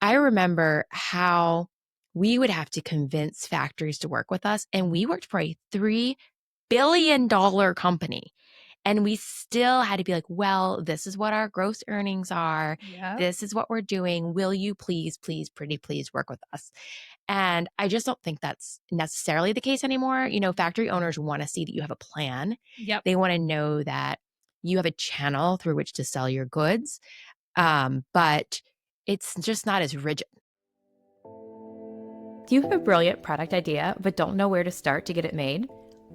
I remember how we would have to convince factories to work with us. And we worked for a $3 billion company. And we still had to be like, well, this is what our gross earnings are. Yeah. This is what we're doing. Will you please, please, pretty please work with us? And I just don't think that's necessarily the case anymore. You know, factory owners want to see that you have a plan. Yep. They want to know that you have a channel through which to sell your goods. But it's just not as rigid. Do you have a brilliant product idea but don't know where to start to get it made?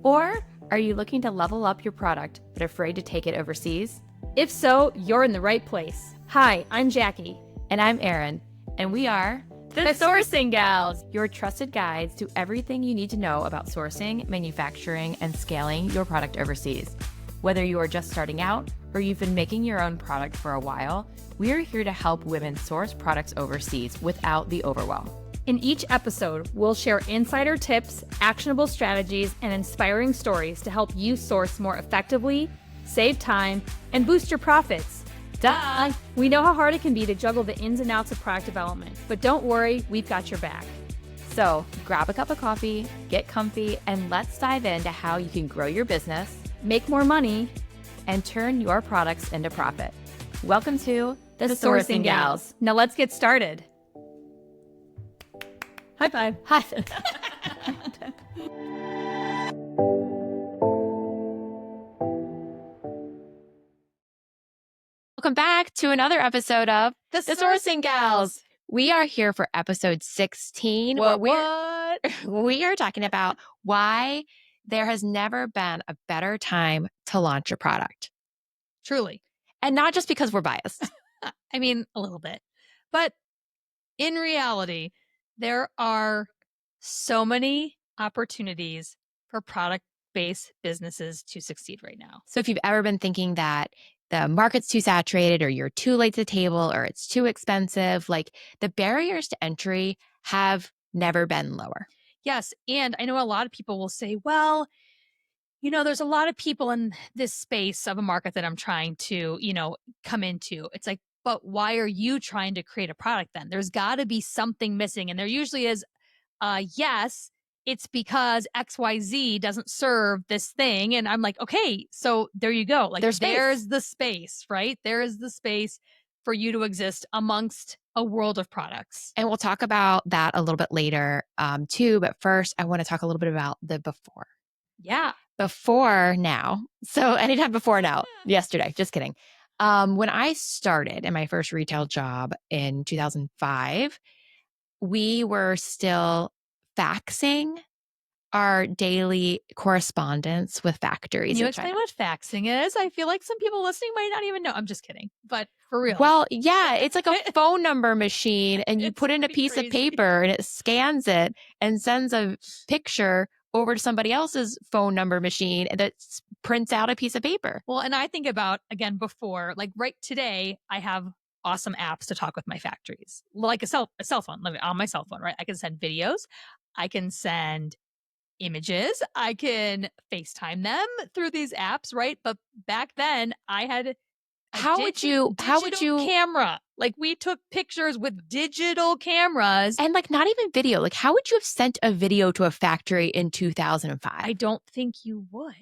Or are you looking to level up your product but afraid to take it overseas? If so, you're in the right place. Hi, I'm Jackie. And I'm Erin, and we are The Sourcing Gals, your trusted guides to everything you need to know about sourcing, manufacturing, and scaling your product overseas. Whether you are just starting out or you've been making your own product for a while, we are here to help women source products overseas without the overwhelm. In each episode, we'll share insider tips, actionable strategies, and inspiring stories to help you source more effectively, save time, and boost your profits. Duh! We know how hard it can be to juggle the ins and outs of product development, but don't worry, we've got your back. So grab a cup of coffee, get comfy, and let's dive into how you can grow your business, make more money, and turn your products into profit. Welcome to The Sourcing Gals. Now let's get started. High five. Hi. Welcome back to another episode of The Sourcing Gals. We are here for episode 16. What? We are talking about why there has never been a better time to launch a product. Truly. And not just because we're biased. I mean, a little bit. But in reality, there are so many opportunities for product-based businesses to succeed right now. So if you've ever been thinking that the market's too saturated or you're too late to the table or it's too expensive, like the barriers to entry have never been lower. Yes. And I know a lot of people will say, well, there's a lot of people in this space of a market that I'm trying to, come into. It's like, but why are you trying to create a product then? There's got to be something missing. And there usually is, yes, it's because XYZ doesn't serve this thing. And I'm like, okay, so there you go. Like there's the space, right? There is the space for you to exist amongst a world of products. And we'll talk about that a little bit later too. But first, I want to talk a little bit about the before. Yeah. Before now. So anytime before now, yesterday, just kidding. When I started in my first retail job in 2005, we were still faxing our daily correspondence with factories. Can you explain what faxing is? I feel like some people listening might not even know. I'm just kidding, but for real. Well, yeah, it's like a phone number machine and you put in a piece of paper and it scans it and sends a picture over to somebody else's phone number machine that prints out a piece of paper. Well, and I think about, again, before, like right today, I have awesome apps to talk with my factories, like a cell phone on my cell phone, right? I can send videos. I can send images. I can FaceTime them through these apps, right? But back then I had how would you camera? Like we took pictures with digital cameras. And like not even video. Like how would you have sent a video to a factory in 2005? I don't think you would.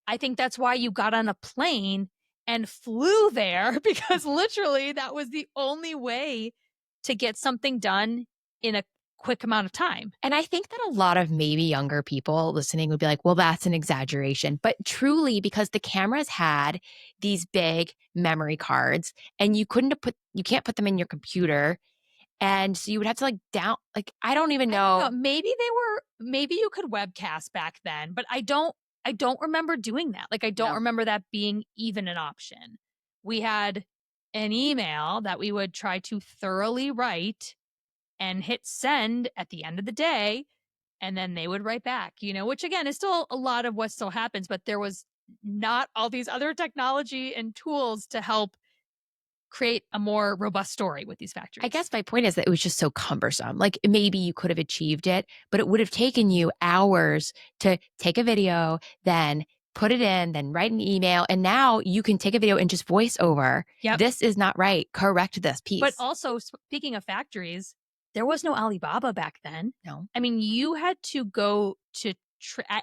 I think that's why you got on a plane and flew there because literally that was the only way to get something done in a quick amount of time. And I think that a lot of maybe younger people listening would be like, well, that's an exaggeration. But truly, because the cameras had these big memory cards and you can't put them in your computer. And so you would have to I don't even know. Maybe you could webcast back then, but I don't remember doing that. Like, I don't remember that being even an option. We had an email that we would try to thoroughly write and hit send at the end of the day. And then they would write back, which again is still a lot of what still happens, but there was not all these other technology and tools to help create a more robust story with these factories. I guess my point is that it was just so cumbersome. Like maybe you could have achieved it, but it would have taken you hours to take a video, then put it in, then write an email. And now you can take a video and just voice over. Yep. This is not right. Correct this But piece. also, speaking of factories, there was no Alibaba back then. No, I mean, you had to go to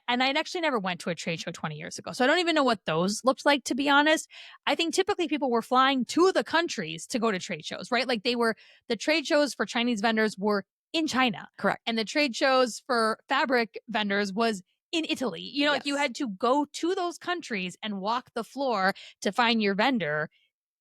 and I actually never went to a trade show 20 years ago. So I don't even know what those looked like, to be honest. I think typically people were flying to the countries to go to trade shows, right? Like the trade shows for Chinese vendors were in China, correct. and the trade shows for fabric vendors was in Italy. Like you Yes. had to go to those countries and walk the floor to find your vendor.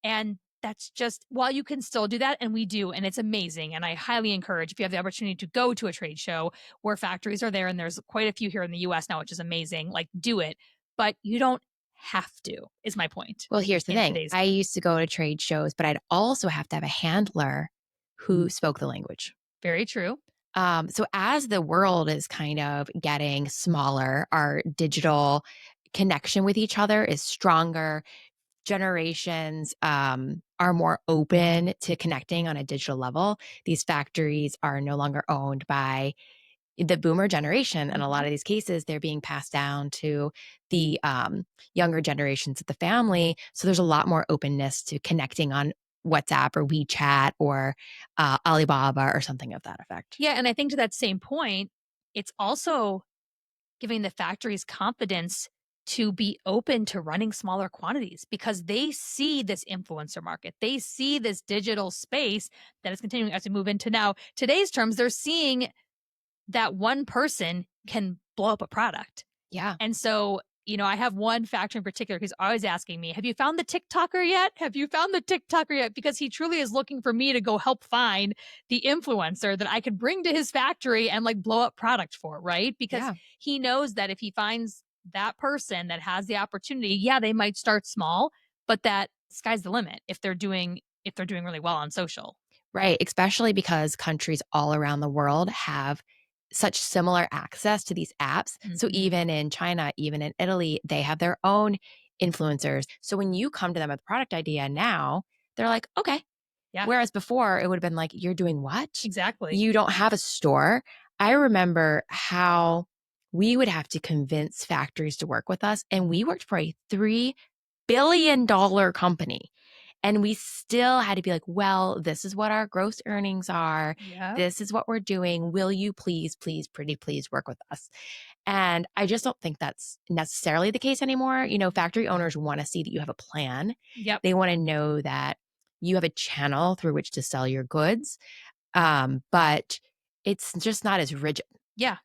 And that's just, while you can still do that, and we do, and it's amazing. And I highly encourage, if you have the opportunity to go to a trade show where factories are there, and there's quite a few here in the US now, which is amazing, like do it. But you don't have to, is my point Well, here's the in thing. today's. I used to go to trade shows, but I'd also have to have a handler who spoke the language. Very true. So as the world is kind of getting smaller, our digital connection with each other is stronger. Generations are more open to connecting on a digital level. These factories are no longer owned by the boomer generation. In a lot Mhm. of these cases, they're being passed down to the younger generations of the family. So there's a lot more openness to connecting on WhatsApp or WeChat or Alibaba or something of that effect. Yeah, and I think to that same point, it's also giving the factories confidence to be open to running smaller quantities because they see this influencer market. They see this digital space that is continuing as we move into now today's terms. They're seeing that one person can blow up a product. Yeah. And so, I have one factor in particular who's always asking me, have you found the TikToker yet? Have you found the TikToker yet? Because he truly is looking for me to go help find the influencer that I could bring to his factory and like blow up product for, right? Because Yeah. he knows that if he finds that person that has the opportunity, yeah, they might start small, but that sky's the limit if they're doing really well on social. Right, especially because countries all around the world have such similar access to these apps. So Mhm. even in China, even in Italy, they have their own influencers. So when you come to them with a product idea now, they're like, okay. Yeah, Whereas before it would have been like, you're doing what? exactly. You don't have a store. I remember how we would have to convince factories to work with us. And we worked for a $3 billion company. And we still had to be like, well, this is what our gross earnings are. Yeah. This is what we're doing. Will you please, please, pretty please work with us? And I just don't think that's necessarily the case anymore. Factory owners want to see that you have a plan. Yep. They want to know that you have a channel through which to sell your goods. But it's just not as rigid. Yeah.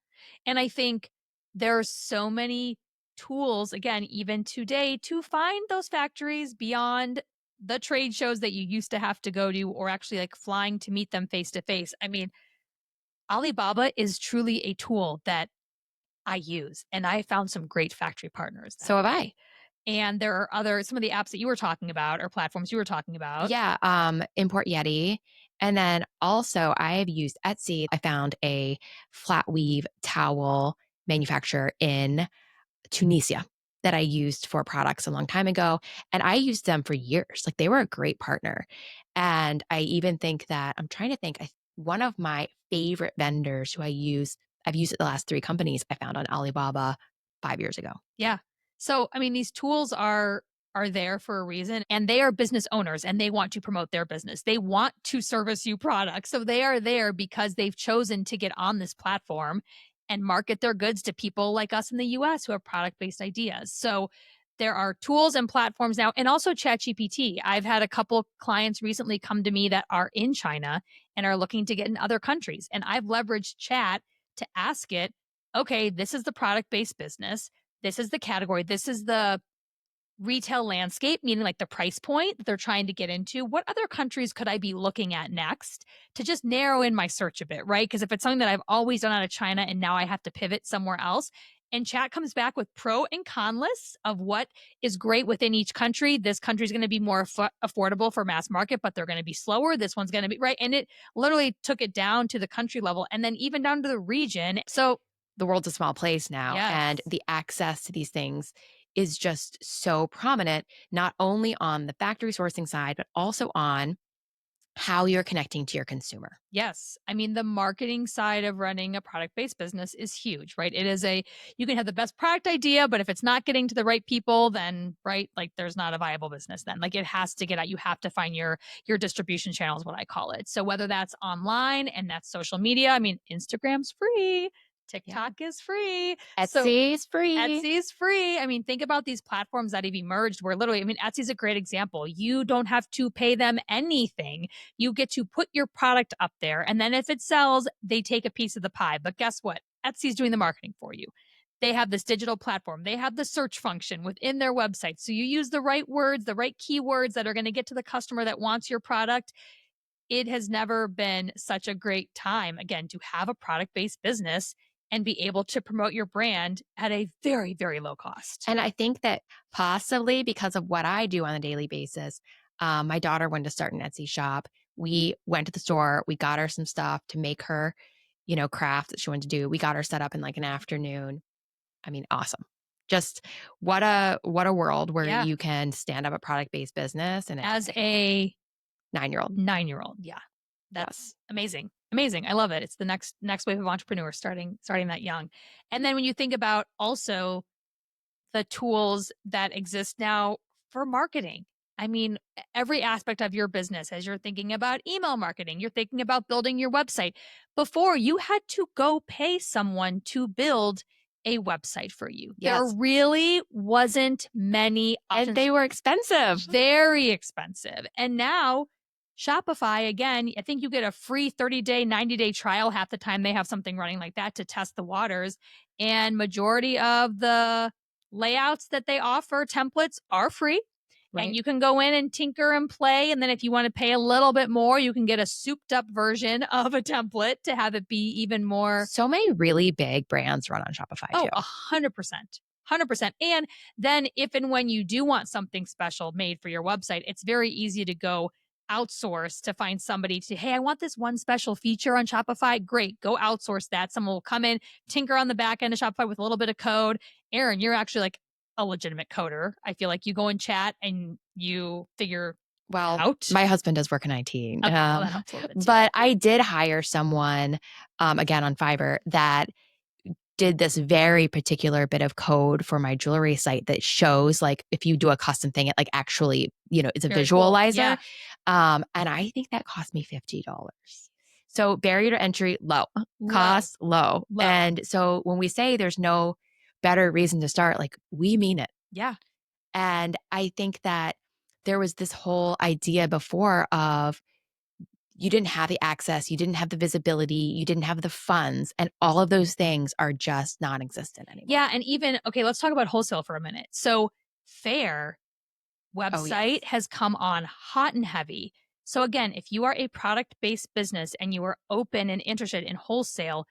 And I think there are so many tools, again, even today, to find those factories beyond the trade shows that you used to have to go to, or actually like flying to meet them face to face. I mean, Alibaba is truly a tool that I use, and I found some great factory partners that So have way. I. And there are some of the apps that you were talking about or platforms you were talking about. Yeah, Import Yeti. And then also I have used Etsy. I found a flat weave towel manufacturer in Tunisia that I used for products a long time ago. And I used them for years. Like they were a great partner. And I even think that I'm trying to think, one of my favorite vendors who I've used at the last three companies I found on Alibaba 5 years ago. Yeah. So, I mean, these tools are there for a reason, and they are business owners and they want to promote their business. They want to service you products. So they are there because they've chosen to get on this platform and market their goods to people like us in the US who have product-based ideas. So there are tools and platforms now, and also ChatGPT. I've had a couple clients recently come to me that are in China and are looking to get in other countries. And I've leveraged chat to ask it, okay, this is the product-based business, this is the category, this is the retail landscape, meaning like the price point that they're trying to get into. What other countries could I be looking at next to just narrow in my search a bit, right? Because if it's something that I've always done out of China and now I have to pivot somewhere else, and chat comes back with pro and con lists of what is great within each country. This country is going to be more affordable for mass market, but they're going to be slower. This one's going to be right. And it literally took it down to the country level and then even down to the region. So, The world's a small place now, and yes. the access to these things is just so prominent, not only on the factory sourcing side, but also on how you're connecting to your consumer. Yes. I mean, the marketing side of running a product based business is huge, right? It is you can have the best product idea, but if it's not getting to the right people, then, right, like there's not a viable business then. Like it has to get out. You have to find your distribution channel is what I call it. So whether that's online and that's social media, I mean, Instagram's free, Yeah. TikTok is free. So Etsy is free. Etsy is free. I mean, think about these platforms that have emerged where literally, I mean, Etsy's a great example. You don't have to pay them anything. You get to put your product up there. And then if it sells, they take a piece of the pie. But guess what? Etsy's doing the marketing for you. They have this digital platform. They have the search function within their website. So you use the right words, the right keywords that are going to get to the customer that wants your product. It has never been such a great time, again, to have a product based business and be able to promote your brand at a very, very low cost. And I think that possibly because of what I do on a daily basis, my daughter wanted to start an Etsy shop. We went to the store, we got her some stuff to make her, craft that she wanted to do. We got her set up in like an afternoon. I mean, awesome. Just what a world where Yeah. you can stand up a product-based business and As a 9-year-old. 9-year-old. Yeah. Yes. That's amazing. Amazing. I love it. It's the next wave of entrepreneurs starting that young. And then when you think about also the tools that exist now for marketing. I mean, every aspect of your business, as you're thinking about email marketing, you're thinking about building your website. Before, you had to go pay someone to build a website for you. There Yes. really wasn't many And options. they were expensive. Very expensive. And now Shopify, again, I think you get a free 30-day, 90-day trial half the time they have something running like that to test the waters. And majority of the layouts that they offer, templates, are free. And Right. you can go in and tinker and play. And then if you want to pay a little bit more, you can get a souped up version of a template to have it be even more. So many really big brands run on Shopify Oh, too. 100%. 100%. And then if and when you do want something special made for your website, it's very easy to go outsource to find somebody to, hey, I want this one special feature on Shopify. Great. Go outsource that. Someone will come in, tinker on the back end of Shopify with a little bit of code. Aaron, you're actually like a legitimate coder. I feel like you go and chat and you figure Well, out. my husband does work in IT. Okay, well, that helps a little bit too. But I did hire someone, again on Fiverr, that did this very particular bit of code for my jewelry site that shows like if you do a custom thing, it like actually, it's a Very cool. visualizer. Yeah. And I think that cost me $50. So barrier to entry, low, Low. cost low. Low. And so when we say there's no better reason to start, like we mean it. Yeah. And I think that there was this whole idea before of you didn't have the access, you didn't have the visibility, you didn't have the funds, and all of those things are just non-existent anymore. Yeah, and even okay, let's talk about wholesale for a minute. So, Fair Oh, website yes. has come on hot and heavy. So again, if you are a product-based business and you are open and interested in wholesale,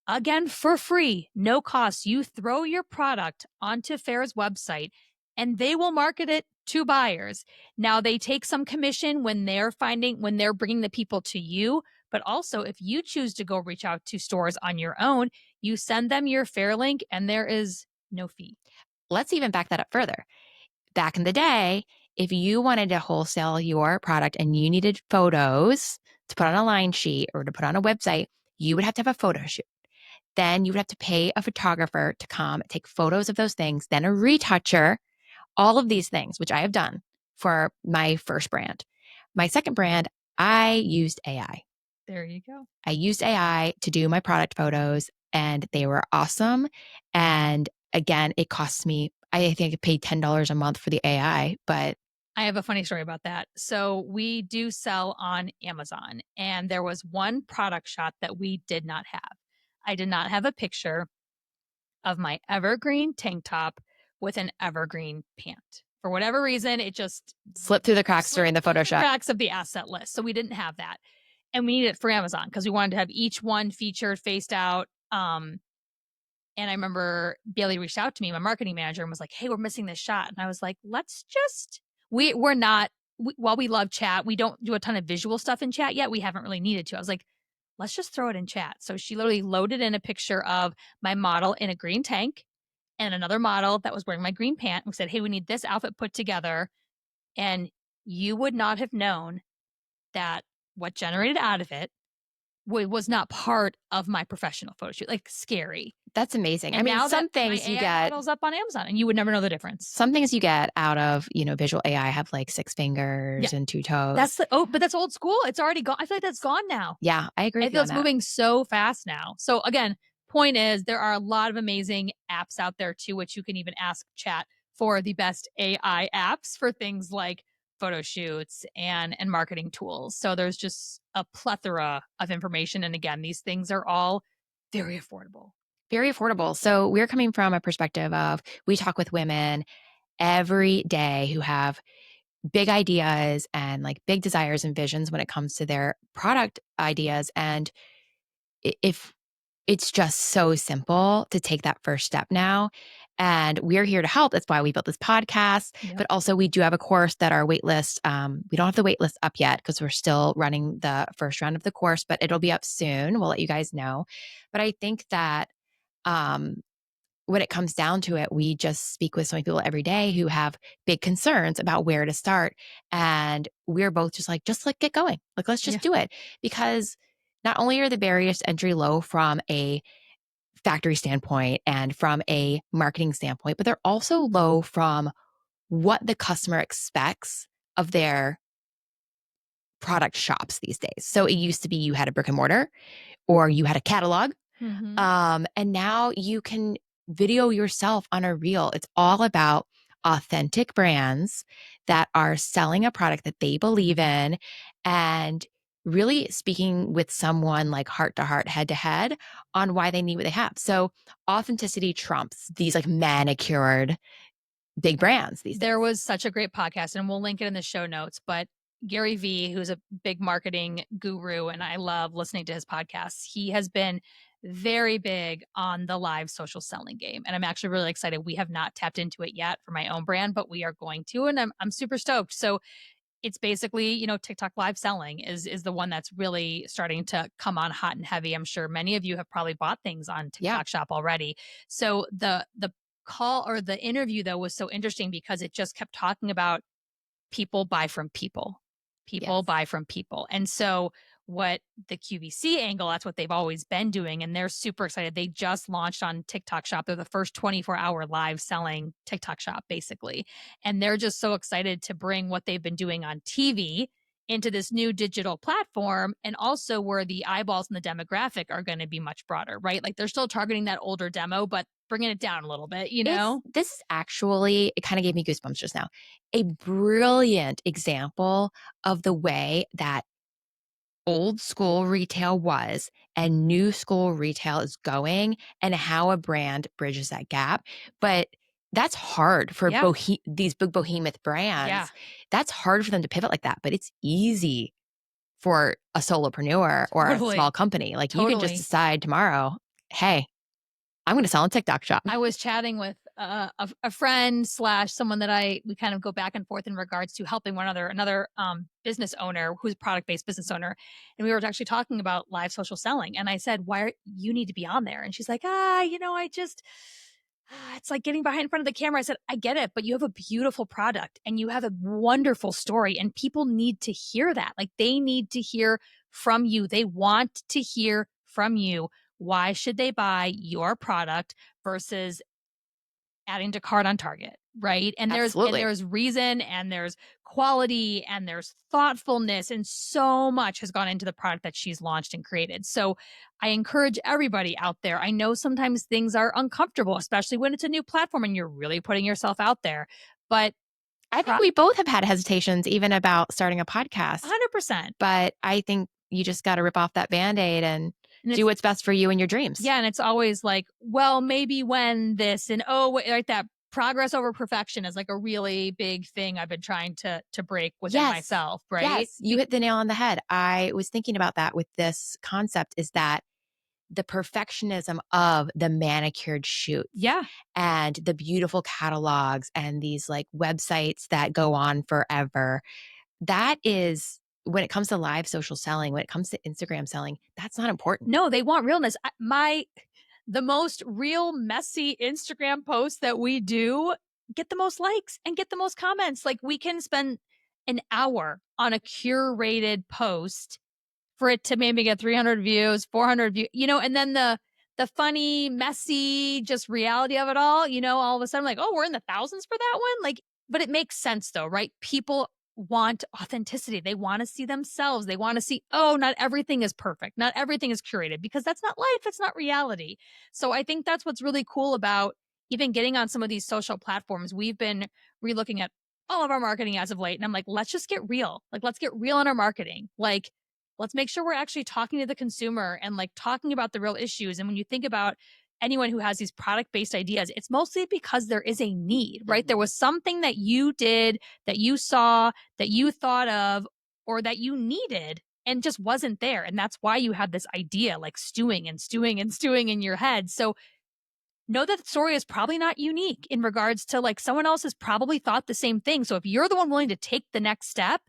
again, for free, no cost, you throw your product onto Fair's website and they will market it to buyers. Now, they take some commission when they're bringing the people to you. But also, if you choose to go reach out to stores on your own, you send them your Fair link and there is no fee. Let's even back that up further. Back in the day, if you wanted to wholesale your product and you needed photos to put on a line sheet or to put on a website, you would have to have a photo shoot. Then you would have to pay a photographer to come take photos of those things, then a retoucher, all of these things, which I have done for my first brand. My second brand, I used AI. There you go. I used AI to do my product photos and they were awesome. And again, it costs me, I think I paid $10 a month for the AI, but I have a funny story about that. So we do sell on Amazon, and there was one product shot that we did not have. I did not have a picture of my evergreen tank top with an evergreen pant. For whatever reason, it just slipped through the cracks during the slipped through Photoshop. cracks of the asset list. So we didn't have that. And we needed it for Amazon because we wanted to have each one featured, faced out. And I remember Bailey reached out to me, my marketing manager, and was like, "Hey, we're missing this shot." And I was like, "Let's just we're not while we love chat, we don't do a ton of visual stuff in chat yet. We haven't really needed to." I was like, "Let's just throw it in chat." So she literally loaded in a picture of my model in a green tank and another model that was wearing my green pant. We said, "Hey, we need this outfit put together." And you would not have known that what generated out of it was not part of my professional photo shoot. Like, scary. That's amazing. I And mean, now that my AI model's up on Amazon, and you would never know the difference. some things you get out of, visual AI have like 6 Yeah. fingers and 2 toes. But that's old school. It's already gone. I feel like that's gone now. Yeah, I agree I with you feel on it's that. moving so fast now. So again, point is there are a lot of amazing apps out there too, which you can even ask chat for the best AI apps for things like photo shoots and marketing tools. So there's just a plethora of information. And again, these things are all very affordable. Very affordable. So we're coming from a perspective of we talk with women every day who have big ideas and like big desires and visions when it comes to their product ideas. And if it's just so simple to take that first step now. And we're here to help. That's why we built this podcast. Yep. But also, we do have a course that our wait list, we don't have the wait list up yet because we're still running the first round of the course, but it'll be up soon. We'll let you guys know. But I think that um, when it comes down to it, we just speak with so many people every day who have big concerns about where to start. And we're both just like get going. Like, let's just Yeah. do it. Because not only are the barriers to entry low from a factory standpoint and from a marketing standpoint, but they're also low from what the customer expects of their product shops these days. So it used to be you had a brick and mortar or you had a catalog. Mm-hmm. And now you can video yourself on a reel. It's all about authentic brands that are selling a product that they believe in and really speaking with someone like heart to heart, head to head on why they need what they have. So authenticity trumps these like manicured big brands these days. There was such a great podcast, and we'll link it in the show notes. But Gary Vee, who's a big marketing guru, and I love listening to his podcasts, he has been very big on the live social selling game. And I'm actually really excited. We have not tapped into it yet for my own brand, but we are going to, and I'm super stoked. So it's basically, TikTok live selling is the one that's really starting to come on hot and heavy. I'm sure many of you have probably bought things on Yeah. TikTok Shop already. So the call or the interview though was so interesting because it just kept talking about people buy from people. People Yes. buy from people. And so what the QVC angle, that's what they've always been doing. And they're super excited. They just launched on TikTok Shop. They're the first 24-hour live selling TikTok Shop, basically. And they're just so excited to bring what they've been doing on TV into this new digital platform, and also where the eyeballs and the demographic are going to be much broader, right? Like they're still targeting that older demo, but bringing it down a little bit, This is actually, it kind of gave me goosebumps just now, a brilliant example of the way that old school retail was and new school retail is going and how a brand bridges that gap. But that's hard for Yeah. these big behemoth brands. Yeah. That's hard for them to pivot like that, but it's easy for a solopreneur or a Totally. small company. Like you can just Totally. decide tomorrow, hey, I'm going to sell on TikTok Shop. I was chatting with a friend slash someone that we kind of go back and forth in regards to helping another business owner who's a product based business owner, and we were actually talking about live social selling. And I said, "Why are you need to be on there?" And she's like, I just it's like getting behind in front of the camera. I said, I get it, but you have a beautiful product and you have a wonderful story, and people need to hear that. Like they need to hear from you. They want to hear from you. Why should they buy your product versus adding to cart on Target, right? And Absolutely. there's reason and there's quality and there's thoughtfulness, and so much has gone into the product that she's launched and created. So I encourage everybody out there. I know sometimes things are uncomfortable, especially when it's a new platform and you're really putting yourself out there. But I think we both have had hesitations even about starting a podcast. 100%. But I think you just got to rip off that Band-Aid and do what's best for you and your dreams. Yeah. And it's always like, well, maybe when this, and like that progress over perfection is like a really big thing I've been trying to break within myself, right? Yes, you hit the nail on the head. I was thinking about that with this concept, is that the perfectionism of the manicured shoot. Yeah. And the beautiful catalogs and these like websites that go on forever. That is, when it comes to live social selling, when it comes to Instagram selling, that's not important. No, they want realness. The most real messy Instagram posts that we do get the most likes and get the most comments. Like we can spend an hour on a curated post for it to maybe get 300 views, 400 views, and then the funny, messy, just reality of it all, all of a sudden like, oh, we're in the thousands for that one. Like, but it makes sense though, right? People want authenticity. They want to see themselves. They want to see, oh, not everything is perfect. Not everything is curated because that's not life. It's not reality. So I think that's what's really cool about even getting on some of these social platforms. We've been relooking at all of our marketing as of late. And I'm like, let's just get real. Like, let's get real in our marketing. Like, let's make sure we're actually talking to the consumer and like talking about the real issues. And when you think about anyone who has these product based ideas, it's mostly because there is a need, right? There was something that you did, that you saw, that you thought of, or that you needed and just wasn't there. And that's why you had this idea like stewing and stewing and stewing in your head. So know that the story is probably not unique in regards to like someone else has probably thought the same thing. So if you're the one willing to take the next step,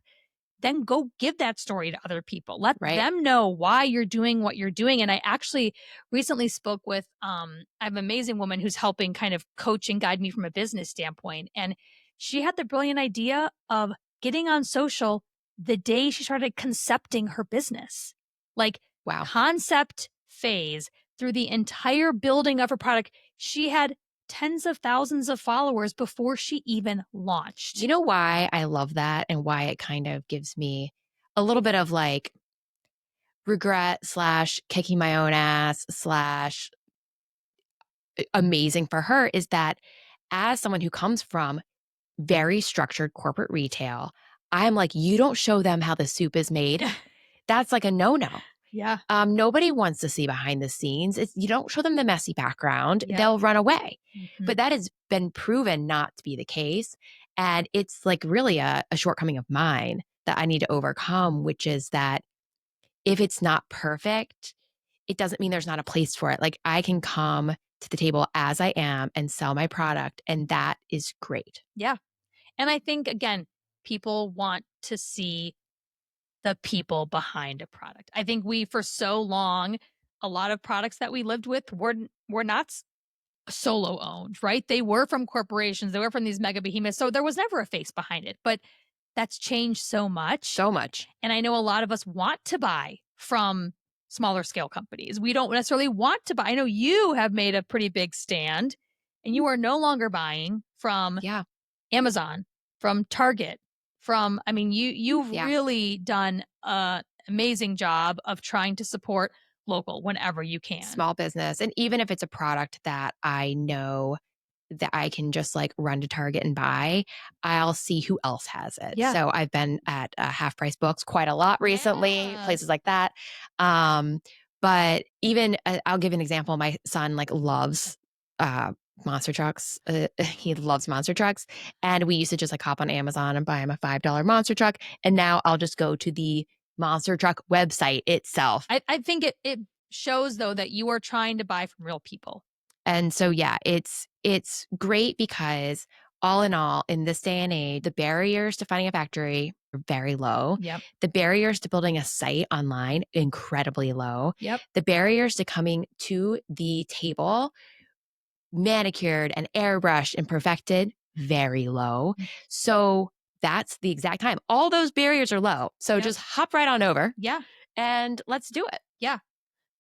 then go give that story to other people. Let Right. them know why you're doing what you're doing. And I actually recently spoke with I have an amazing woman who's helping kind of coach and guide me from a business standpoint. And she had the brilliant idea of getting on social the day she started concepting her business. Like Wow. concept phase through the entire building of her product. She had tens of thousands of followers before she even launched. You know why I love that and why it kind of gives me a little bit of like regret / kicking my own ass / amazing for her is that as someone who comes from very structured corporate retail, I'm like, you don't show them how the soup is made. That's like a no-no. Yeah. Nobody wants to see behind the scenes. You don't show them the messy background. Yep. They'll run away. Mhm. But that has been proven not to be the case. And it's like really a shortcoming of mine that I need to overcome, which is that if it's not perfect, it doesn't mean there's not a place for it. Like I can come to the table as I am and sell my product, and that is great. Yeah. And I think, again, people want to see the people behind a product. I think we, for so long, a lot of products that we lived with were not solo owned, right? They were from corporations, they were from these mega behemoths. So there was never a face behind it. But that's changed so much. So much. And I know a lot of us want to buy from smaller scale companies. We don't necessarily want to buy. I know you have made a pretty big stand and you are no longer buying from Yeah. Amazon, from Target, I mean, you've Yeah. really done an amazing job of trying to support local whenever you can. Small business. And even if it's a product that I know that I can just like run to Target and buy, I'll see who else has it. Yeah. So I've been at Half Price Books quite a lot recently, Yeah. places like that. But even I'll give an example. My son like loves monster trucks. He loves monster trucks. And we used to just like hop on Amazon and buy him a $5 monster truck. And now I'll just go to the monster truck website itself. I think it shows though that you are trying to buy from real people. And so, yeah, it's great because all in all, in this day and age, the barriers to finding a factory are very low. Yep. The barriers to building a site online, incredibly low. Yep. The barriers to coming to the table, manicured and airbrushed and perfected, very low. So that's the exact time. All those barriers are low. So Yep. just hop right on over. Yeah. And let's do it. Yeah.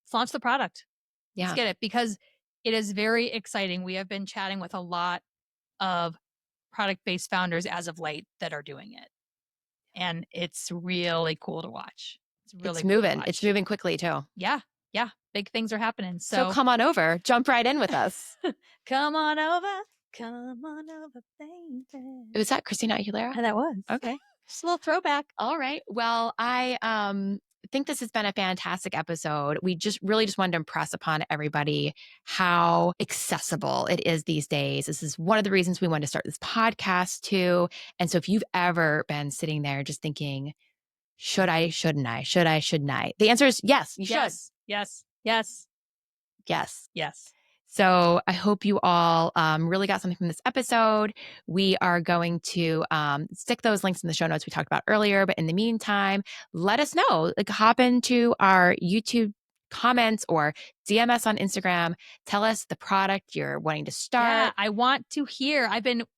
Let's launch the product. Yeah. Let's get it because it is very exciting. We have been chatting with a lot of product-based founders as of late that are doing it. And it's really cool to watch. It's really It's cool to moving. watch. It's moving quickly too. Yeah. Yeah. Big things are happening. So come on over. Jump right in with us. Come on over. Come on over, baby. Was that Christina Aguilera? That was. Okay. Just a little throwback. All right. Well, I think this has been a fantastic episode. We just wanted to impress upon everybody how accessible it is these days. This is one of the reasons we wanted to start this podcast too. And so if you've ever been sitting there just thinking, should I, shouldn't I? Should I, shouldn't I? The answer is yes, you should. Yes. Yes. Yes. Yes. So I hope you all really got something from this episode. We are going to stick those links in the show notes we talked about earlier. But in the meantime, let us know. Like hop into our YouTube comments or DM us on Instagram. Tell us the product you're wanting to start. Yeah, I want to hear.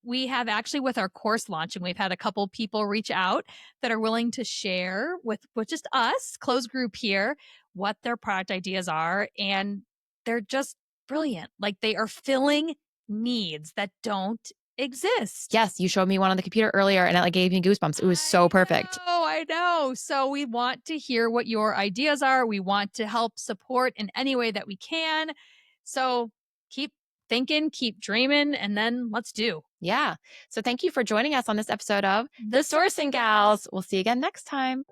We have actually with our course launching, we've had a couple people reach out that are willing to share with just us, closed group here, what their product ideas are. And they're just brilliant. Like they are filling needs that don't exist. Yes, you showed me one on the computer earlier and it like gave me goosebumps. It was so perfect. Oh, I know. So we want to hear what your ideas are. We want to help support in any way that we can. So keep thinking, keep dreaming, and then let's do. Yeah. So thank you for joining us on this episode of The Sourcing Gals. We'll see you again next time.